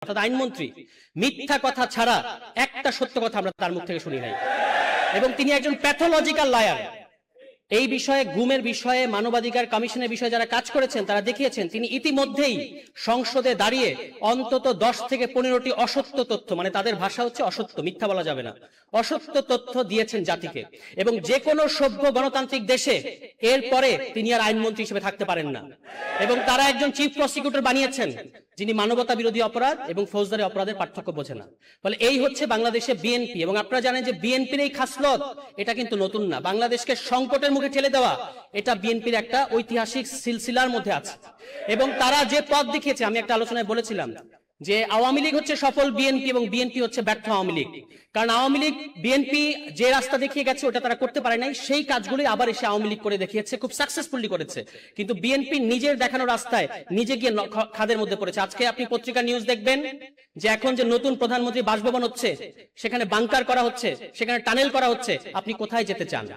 অর্থাৎ আইনমন্ত্রী মিথ্যা কথা ছাড়া একটা সত্য কথা আমরা তার মুখ থেকে শুনি নাই, এবং তিনি একজন প্যাথোলজিক্যাল লায়ার। এই বিষয়ে, গুমের বিষয়ে, মানবাধিকার কমিশনের বিষয়ে যারা কাজ করেছেন তারা দেখিয়েছেন তিনি ইতিমধ্যেই সংসদে দাঁড়িয়ে অন্তত 10 থেকে 15টি অসত্য তথ্য, মানে তাদের ভাষা হচ্ছে অসত্য, মিথ্যা বলা যাবে না, অসত্য তথ্য দিয়েছেন জাতিকে। এবং যে কোনো সভ্য গণতান্ত্রিক দেশে এরপরে তিনি আর আইনমন্ত্রী হিসেবে থাকতে পারেন না। এবং তারা একজন চিফ প্রসিকিউটর বানিয়েছেন যিনি মানবতা বিরোধী অপরাধ এবং ফৌজদারি অপরাধের পার্থক্য বোঝে না। ফলে এই হচ্ছে বাংলাদেশে বিএনপি। এবং আপনারা জানেন যে বিএনপির এই খাসলত এটা কিন্তু নতুন না। বাংলাদেশকে সংকটের মুখে ঠেলে দেওয়া এটা বিএনপির একটা ঐতিহাসিক সিলসিলার মধ্যে আছে। এবং তারা যে পথ দেখিয়েছে, আমি একটা আলোচনায় বলেছিলাম যে আওয়ামী লীগ হচ্ছে সফল বিএনপি এবং বিএনপি হচ্ছে ব্যর্থ আওয়ামী লীগ। কারণ আওয়ামী লীগ বিএনপি যে রাস্তা দেখিয়ে গেছে ওটা তারা করতে পারে নাই, সেই কাজগুলোই আবার এসে আওয়ামী লীগ করে দেখিয়েছে, খুব সাকসেসফুলি করেছে। কিন্তু বিএনপি নিজের দেখানো রাস্তায় নিজে গিয়ে খাদের মধ্যে পড়েছে। আজকে আপনি পত্রিকা নিউজ দেখবেন যে এখন যে নতুন প্রধানমন্ত্রী বাসভবন হচ্ছে, সেখানে বাংকার করা হচ্ছে, সেখানে টানেল করা হচ্ছে। আপনি কোথায় যেতে চান?